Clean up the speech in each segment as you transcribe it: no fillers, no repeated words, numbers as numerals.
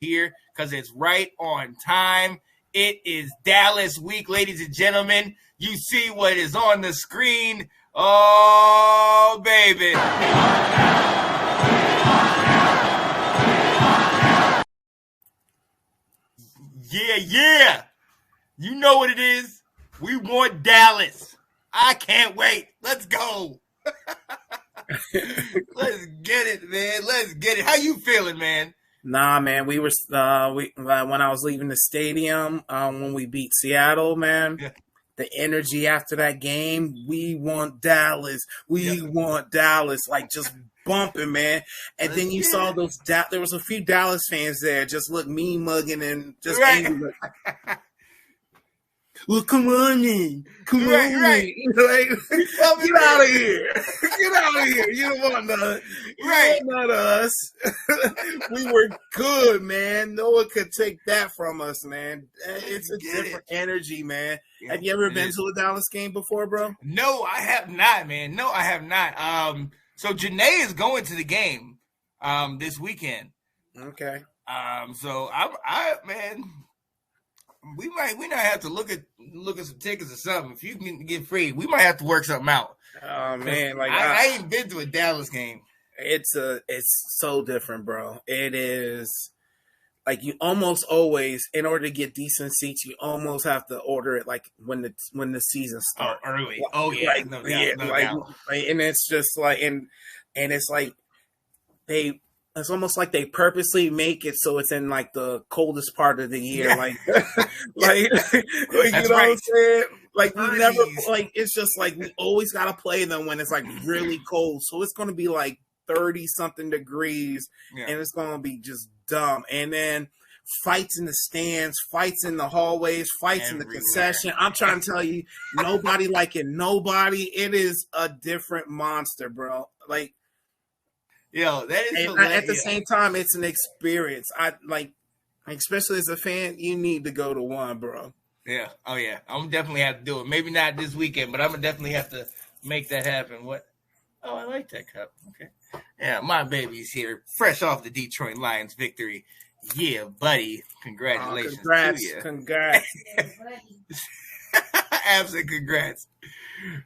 here because it's right on time. It is Dallas week, ladies and gentlemen. You see what is on the screen. Oh, baby. Yeah. You know what it is. We want Dallas. I can't wait. Let's go. Let's get it, man. Let's get it. How you feeling, man? Nah, man. We were when I was leaving the stadium when we beat Seattle, man. Yeah. The energy after that game, we want Dallas. We want Dallas. Like just bumping, man. And then you saw those. There was a few Dallas fans there, just look mean mugging and just angry. Well, come on in. Come on in. Like, get out of here. Get out of here. You don't want none. Right. Not us. We were good, man. No one could take that from us, man. It's a different energy, man. Yeah, have you ever been to a Dallas game before, bro? No, I have not, man. No, I have not. So Janae is going to the game this weekend. Okay. So I man, we might have to look at some tickets or something. If you can get free, we might have to work something out. Oh man, like I ain't been to a Dallas game. It's so different, bro. It is like you almost always, in order to get decent seats, you almost have to order it like when the season starts. Oh, early. Oh yeah, like, no doubt. And it's just like and it's like it's almost like they purposely make it so it's in like the coldest part of the year, like you know what I'm saying? Like we never like it's just like we always gotta play them when it's like really cold. So it's gonna be like 30-something degrees, and it's gonna be just dumb. And then fights in the stands, fights in the hallways, fights in the concession. I'm trying to tell you, nobody liking nobody. It is a different monster, bro. Like. Yo, that is at the same time, it's an experience. I like, especially as a fan, you need to go to one, bro. Yeah. Oh yeah. I'm definitely have to do it. Maybe not this weekend, but I'm gonna definitely have to make that happen. What? Oh, I like that cup. Okay. Yeah, my baby's here, fresh off the Detroit Lions victory. Yeah, buddy. Congratulations. Congrats. Absolute congrats.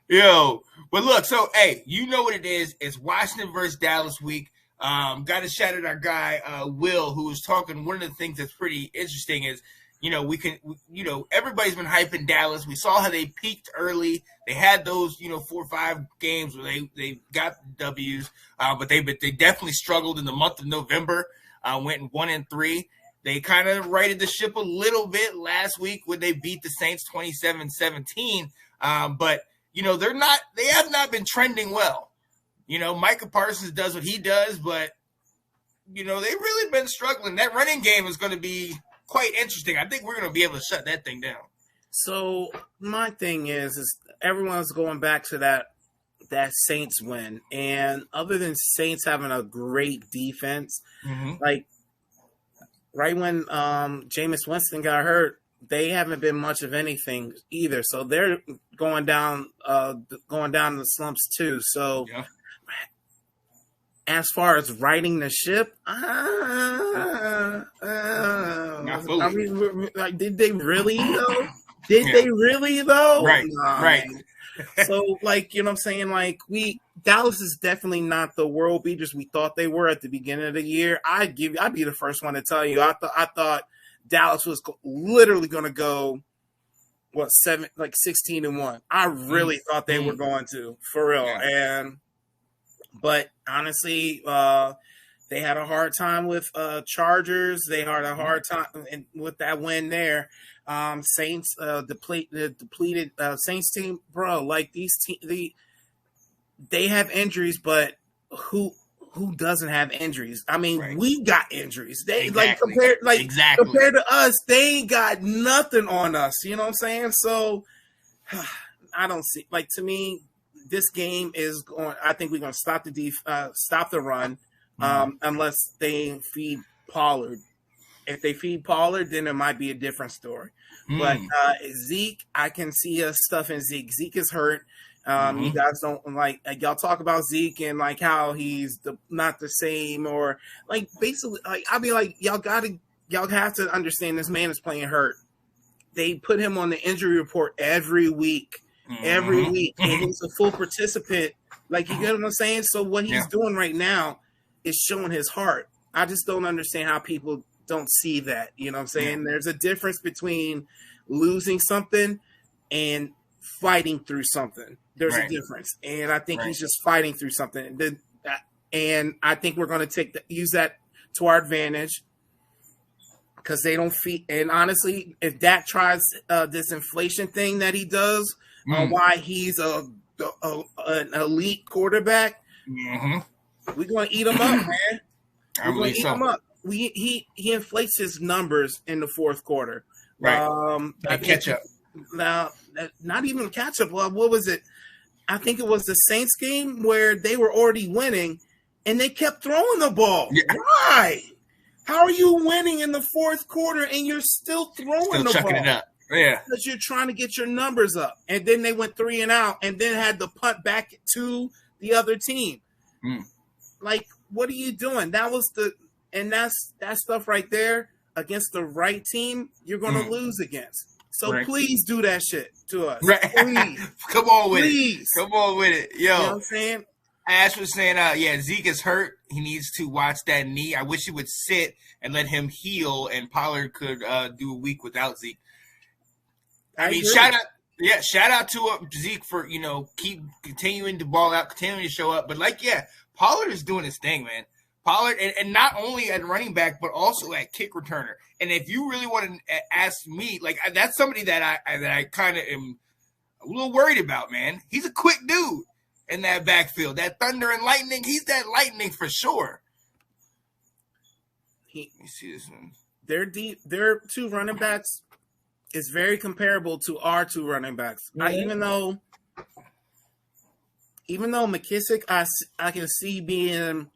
Yo, but look, so hey, you know what it is. It's Washington versus Dallas week. Got to shout out our guy Will, who was talking. One of the things that's pretty interesting is, everybody's been hyping Dallas. We saw how they peaked early. They had those, 4 or 5 games where they got W's, but they definitely struggled in the month of November. Went 1-3. They kind of righted the ship a little bit last week when they beat the Saints 27-17. But they have not been trending well. Micah Parsons does what he does, but they've really been struggling. That running game is going to be quite interesting. I think we're going to be able to shut that thing down. So my thing is everyone's going back to that Saints win, and other than Saints having a great defense, like right when Jameis Winston got hurt, they haven't been much of anything either. So they're going down the slumps too. So as far as riding the ship, I mean, like, did they really though? They really though? Right, right. So, like, you know what I'm saying? Like, Dallas is definitely not the world beaters we thought they were at the beginning of the year. I'd be the first one to tell you. I thought Dallas was literally going to go 16-1. I really thought they were going to, for real. But honestly, they had a hard time with Chargers. They had a hard time with that win there. Saints, depleted Saints team, bro. Like these they have injuries, but who doesn't have injuries? I mean, we got injuries. They compared to us, they ain't got nothing on us. You know what I'm saying? So I don't see, like, to me, this game is going. I think we're going to stop the run, unless they feed Pollard. If they feed Pollard, then it might be a different story. But Zeke, I can see us stuffing Zeke. Zeke is hurt. You guys don't like y'all talk about Zeke and like how he's not the same, or like basically like I'll be like, y'all gotta y'all have to understand this man is playing hurt. They put him on the injury report every week, and he's a full participant. Like, you get what I'm saying? So what he's doing right now is showing his heart. I just don't understand how people don't see that. You know what I'm saying? There's a difference between losing something and fighting through something. There's a difference. And I think he's just fighting through something. And I think we're going to use that to our advantage, because they don't feed. And honestly, if Dak tries this inflation thing that he does, why he's an elite quarterback, we're going to eat him up, man. We're going to eat him up. He inflates his numbers in the fourth quarter. Right. Catch up. Now, not even catch up. Well, what was it? I think it was the Saints game where they were already winning, and they kept throwing the ball. Yeah. Why? How are you winning in the fourth quarter and you're still throwing the chucking ball? It up. Yeah. Because you're trying to get your numbers up. And then they went 3 and out and then had to punt back to the other team. Like, what are you doing? That stuff right there against the right team, you're going to lose against. So please do that shit to us. Right. Please. Come on with it. Come on with it. Yo. You know what I'm saying? Ash was saying, Zeke is hurt. He needs to watch that knee. I wish he would sit and let him heal, and Pollard could do a week without Zeke. I mean, shout out to Zeke for, keep continuing to ball out, continuing to show up. But Pollard is doing his thing, man. Pollard, and not only at running back, but also at kick returner. And if you really want to ask me, that's somebody that I kind of am a little worried about, man. He's a quick dude in that backfield. That thunder and lightning, he's that lightning for sure. Let me see this one. Their two running backs is very comparable to our two running backs. Even though McKissick, I can see being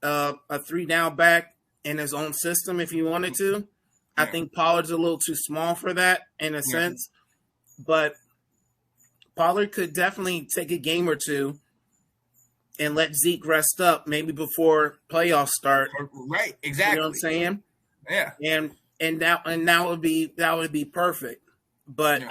a 3-down back in his own system if he wanted to. I think Pollard's a little too small for that in a sense, but Pollard could definitely take a game or two and let Zeke rest up maybe before playoffs start. Right, exactly. You know what I'm saying? Yeah. And that would be perfect. But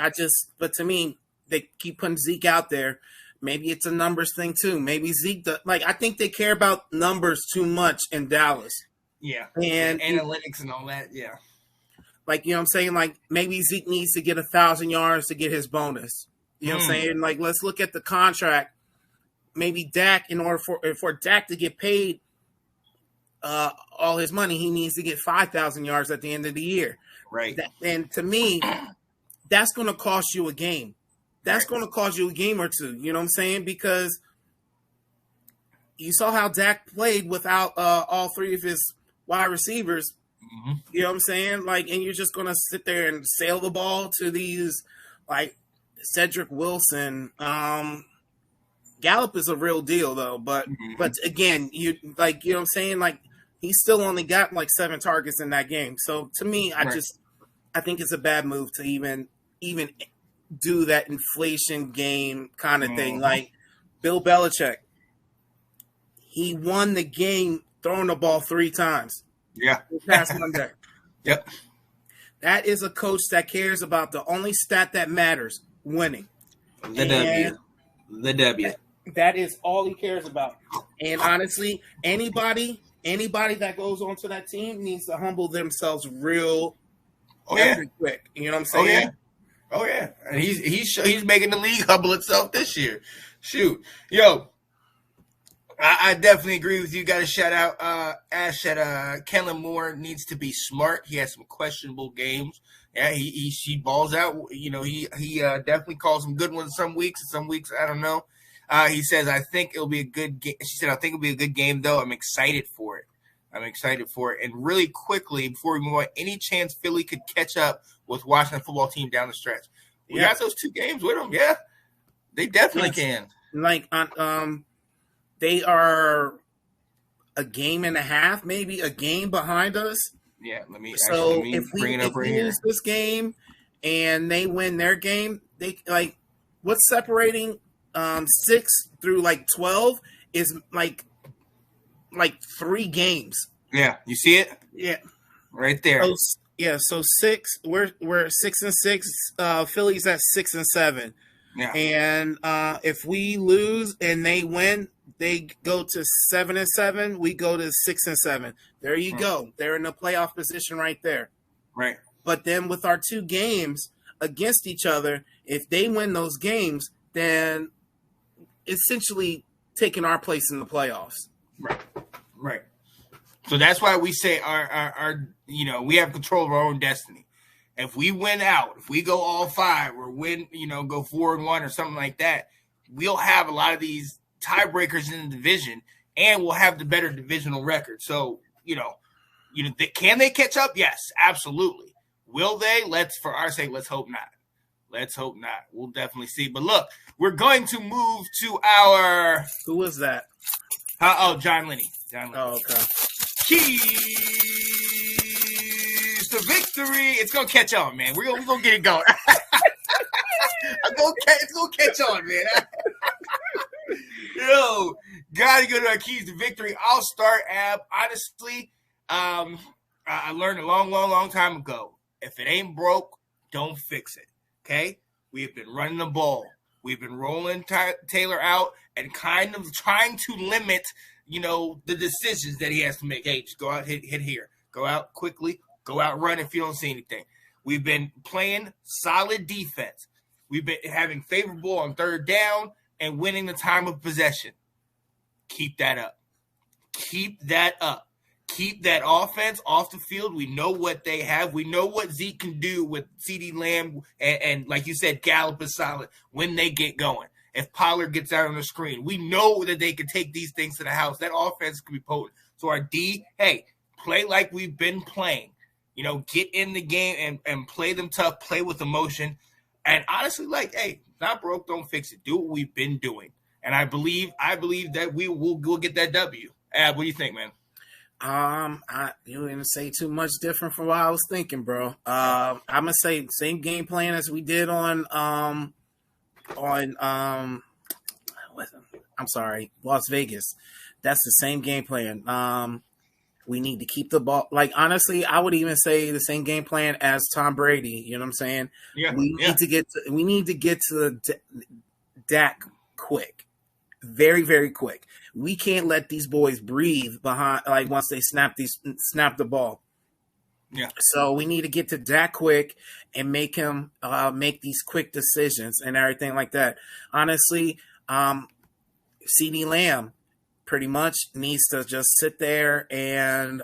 but to me, they keep putting Zeke out there. Maybe it's a numbers thing too. Maybe Zeke I think they care about numbers too much in Dallas. Yeah. And analytics and all that, yeah. You know what I'm saying? Maybe Zeke needs to get 1,000 yards to get his bonus. You know what I'm saying? Let's look at the contract. Maybe Dak, in order for Dak to get paid all his money, he needs to get 5,000 yards at the end of the year. Right. And to me, that's going to cost you a game. That's going to cost you a game or two. You know what I'm saying? Because you saw how Dak played without all three of his wide receivers. You know what I'm saying? And you're just going to sit there and sail the ball to these, Cedric Wilson. Gallup is a real deal, though. But again, you know what I'm saying? He still only got 7 targets in that game. So to me, I think it's a bad move to even do that inflation game kind of thing. Bill Belichick, he won the game throwing the ball 3 times. Yeah. Past Monday. Yep. That is a coach that cares about the only stat that matters, winning. The W. That is all he cares about. And honestly, anybody that goes onto that team needs to humble themselves real quick. You know what I'm saying? Oh yeah. And he's making the league humble itself this year. Shoot. Yo, I definitely agree with you. Got to shout out Ash that Kellen Moore needs to be smart. He has some questionable games. Yeah, he balls out. He definitely calls some good ones some weeks, and some weeks I don't know. He says, I think it'll be a good game. She said, I think it'll be a good game, though. I'm excited for it. And really quickly, before we move on, any chance Philly could catch up with Washington football team down the stretch? We got those 2 games with them. Yeah, they definitely can. They are a game and a half, maybe a game behind us. Yeah, let me bring it up right here. If we lose this game and they win their game, they what's separating 6 through 12 is 3 games. Yeah, you see it? Yeah. right there. So six. We're 6-6. Philly's at 6-7. Yeah. And if we lose and they win, they go to 7-7. We go to 6-7. There you go. They're in a playoff position right there. Right. But then with our 2 games against each other, if they win those games, then essentially taking our place in the playoffs. Right. Right. So that's why we say our we have control of our own destiny. If we win out, if we go all 5 or win, go 4-1 or something like that, we'll have a lot of these tiebreakers in the division, and we'll have the better divisional record. So, can they catch up? Yes, absolutely. Will they? For our sake, let's hope not. Let's hope not. We'll definitely see. But look, we're going to move to our. Who was that? John Linney. Oh, okay. Keys to victory. It's gonna catch on, man. We're gonna get it going. It's gonna catch on, man. Yo, gotta go to our keys to victory. I'll start, Ab. Honestly, I learned a long time ago. If it ain't broke, don't fix it. Okay? We've been running the ball. We've been rolling Taylor out and kind of trying to limit, the decisions that he has to make. Hey, just go out, hit here. Go out quickly. Go out, run if you don't see anything. We've been playing solid defense. We've been having favorable on 3rd down and winning the time of possession. Keep that up. Keep that up. Keep that offense off the field. We know what they have. We know what Zeke can do with CeeDee Lamb and like you said, Gallup is solid when they get going. If Pollard gets out on the screen, we know that they can take these things to the house. That offense can be potent. So our D, hey, play like we've been playing. Get in the game and play them tough, play with emotion. And honestly, hey, not broke, don't fix it. Do what we've been doing. And I believe that we'll get that W. Ab, what do you think, man? You didn't say too much different from what I was thinking, bro. I'm gonna say same game plan as we did on Las Vegas. That's the same game plan. We need to keep the ball. Like, honestly, I would even say the same game plan as Tom Brady. You know what I'm saying? Yeah. We need to get to Dak quick. Very, very quick. We can't let these boys breathe behind, like, once they snap the ball. Yeah. So we need to get to Dak quick and make him make these quick decisions and everything like that. Honestly, CeeDee Lamb pretty much needs to just sit there and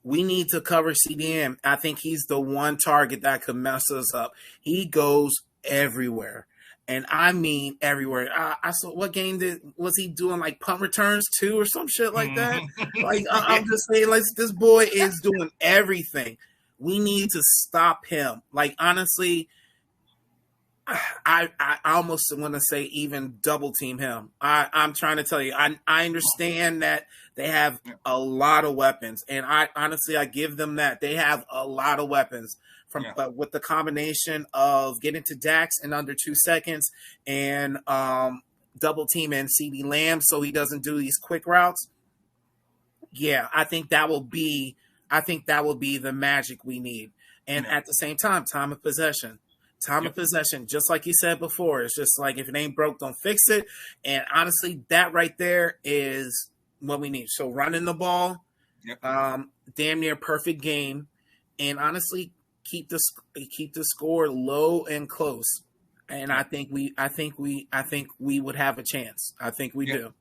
we need to cover CDM. I think he's the one target that could mess us up. He goes everywhere. And I mean everywhere. I saw what game was he doing, like punt returns too or some shit like that? Like I'm just saying, like, this boy is doing everything. We need to stop him. Like, honestly, I almost want to say even double team him. I'm trying to tell you, I understand that they have a lot of weapons, and I give them that. They have a lot of weapons. But with the combination of getting to Dax in under 2 seconds and double teaming CeeDee Lamb so he doesn't do these quick routes, I think that will be the magic we need. And at the same time of possession. Of possession, just like you said before, it's just like, if it ain't broke, don't fix it. And honestly, that right there is what we need. So running the ball, damn near perfect game, and honestly, keep the score low and close. And I think we would have a chance. I think we do.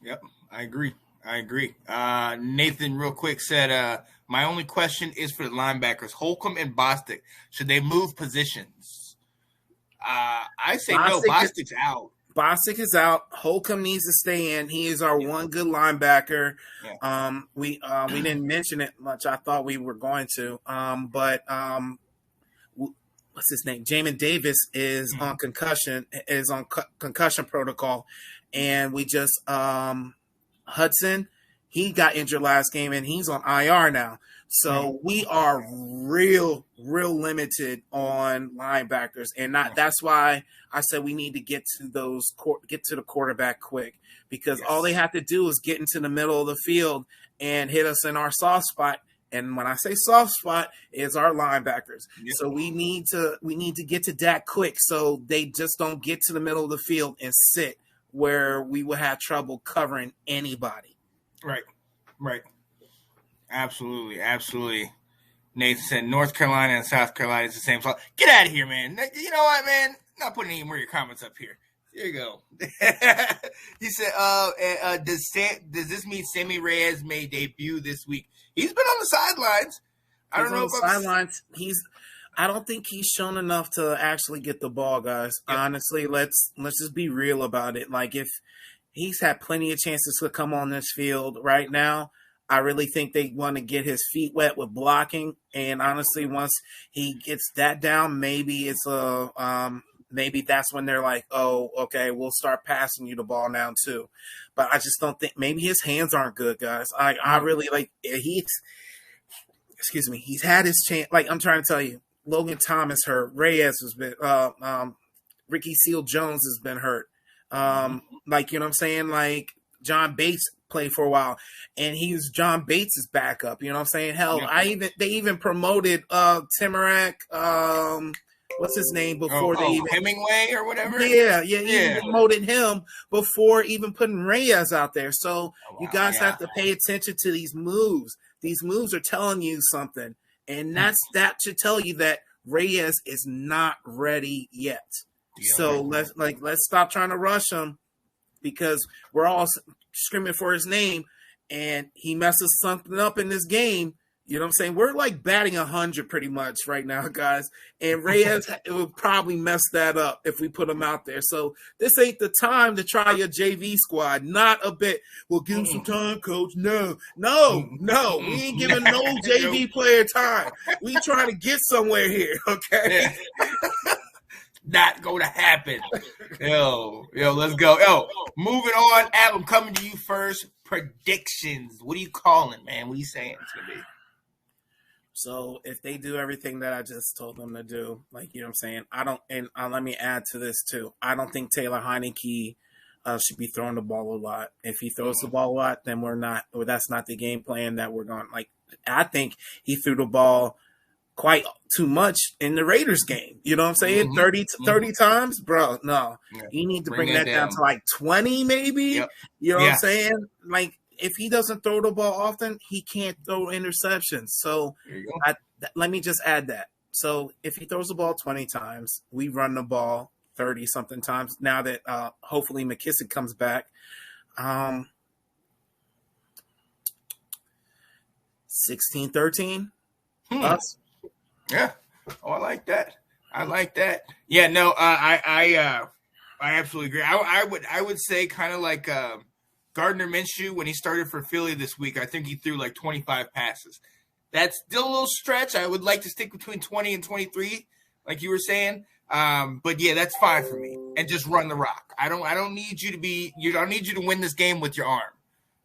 Yep, I agree. Nathan, real quick, said, my only question is for the linebackers, Holcomb and Bostic. Should they move positions? I say no. Bostic's out. Bostic is out. Holcomb needs to stay in. He is our one good linebacker. Yeah. We didn't mention it much. I thought we were going to. But what's his name? Jamin Davis is on concussion protocol, and we just Hudson, he got injured last game and he's on IR now. So we are real limited on linebackers, and that's why I said we need to get to the quarterback quick, because all they have to do is get into the middle of the field and hit us in our soft spot. And when I say soft spot, it's our linebackers. Yep. So we need to get to Dak quick, so they just don't get to the middle of the field and sit where we will have trouble covering anybody. Right. Absolutely. Nathan said North Carolina and South Carolina is the same. Get out of here, man. You know what, man? I'm not putting any more of your comments up here. Here you go. He said, does this mean Sammy Reyes may debut this week? He's been on the sidelines. I don't know if sidelines. I don't think he's shown enough to actually get the ball, guys. Yep. Honestly, let's just be real about it. Like, if he's had plenty of chances to come on this field right now, I really think they want to get his feet wet with blocking. And honestly, once he gets that down, maybe it's maybe that's when they're like, oh, okay, we'll start passing you the ball now too. But I just don't think, maybe his hands aren't good, guys. I really he's had his chance. Like, I'm trying to tell you, Logan Thomas hurt, Reyes has been, Ricky Seals-Jones has been hurt. Like, you know what I'm saying? Like, John Bates played for a while, and he was John Bates' backup. You know what I'm saying? Hell, they even promoted Timorak, what's his name before they even Hemingway or whatever. Yeah. He promoted him before even putting Reyes out there. So you guys have to pay attention to these moves. These moves are telling you something, and that should tell you that Reyes is not ready yet. Yeah. So let's stop trying to rush him, because we're all screaming for his name, and he messes something up in this game. You know what I'm saying? We're like batting 100 pretty much right now, guys. And Reyes would probably mess that up if we put him out there. So this ain't the time to try your JV squad. Not a bit. We'll give him some time, coach. No. We ain't giving no JV player time. We trying to get somewhere here, okay? Not going to happen. Yo, let's go. Yo, moving on. Ab, I'm coming to you first. Predictions. What are you calling, man? What are you saying it's going to be? So if they do everything that I just told them to do, like, you know what I'm saying? Let me add to this too. I don't think Taylor Heineke should be throwing the ball a lot. If he throws the ball a lot, then that's not the game plan that we're going. Like, I think he threw the ball quite too much in the Raiders game. You know what I'm saying? 30 times? Bro, no. Yeah. You need to bring that down to like 20 maybe. Yep. You know what I'm saying? Like, if he doesn't throw the ball often, he can't throw interceptions. So let me just add that. So if he throws the ball 20 times, we run the ball 30-something times. Now that hopefully McKissick comes back. 16-13? Us? Yeah. Oh, I like that. Yeah, no, I absolutely agree. I would say kind of like Gardner Minshew, when he started for Philly this week, I think he threw like 25 passes. That's still a little stretch. I would like to stick between 20 and 23, like you were saying. But yeah, that's fine for me. And just run the rock. I don't need you to win this game with your arm.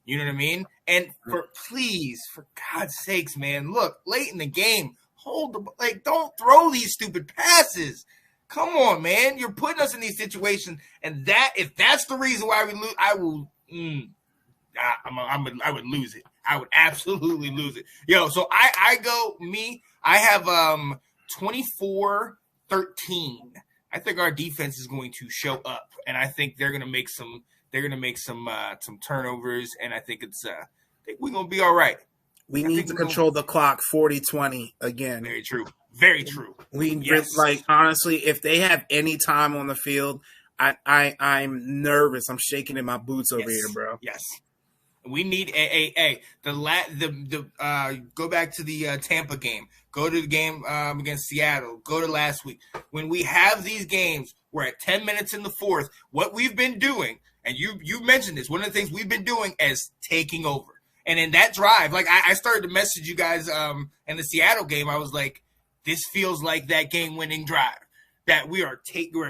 You know what I mean? And for God's sakes, man, look, late in the game, don't throw these stupid passes. Come on, man. You're putting us in these situations, and if that's the reason why we lose, I would lose it. I would absolutely lose it. Yo, so I have 24-13. I think our defense is going to show up, and I think they're going to make some turnovers, and I think we're going to be all right. We need to control the clock 40-20 again. Very true. Very true. Honestly, if they have any time on the field, I'm nervous. I'm shaking in my boots over here, bro. Yes. We need go back to the Tampa game. Go to the game against Seattle. Go to last week. When we have these games, we're at 10 minutes in the fourth. What we've been doing, and you mentioned this, one of the things we've been doing is taking over. And in that drive, like I started to message you guys in the Seattle game. I was like, this feels like that game-winning drive that we're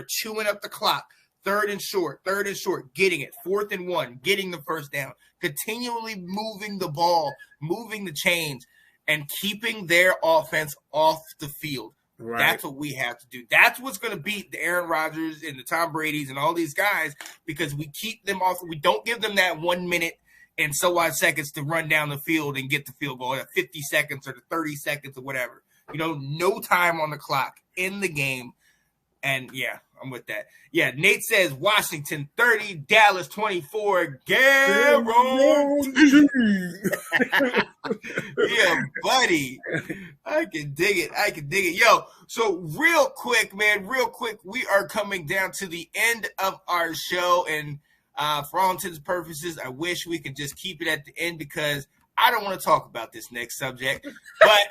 chewing up the clock. Third and short, getting it. 4th and 1, getting the first down. Continually moving the ball, moving the chains, and keeping their offense off the field. Right. That's what we have to do. That's what's going to beat the Aaron Rodgers and the Tom Brady's and all these guys, because we keep them off. We don't give them that 1 minute and so on seconds to run down the field and get the field goal at 50 seconds or 30 seconds or whatever. No time on the clock in the game. And yeah, I'm with that. Yeah, Nate says Washington 30, Dallas 24, guaranteed. Yeah, buddy. I can dig it. Yo, so real quick, we are coming down to the end of our show. And for all intents and purposes, I wish we could just keep it at the end because I don't want to talk about this next subject. But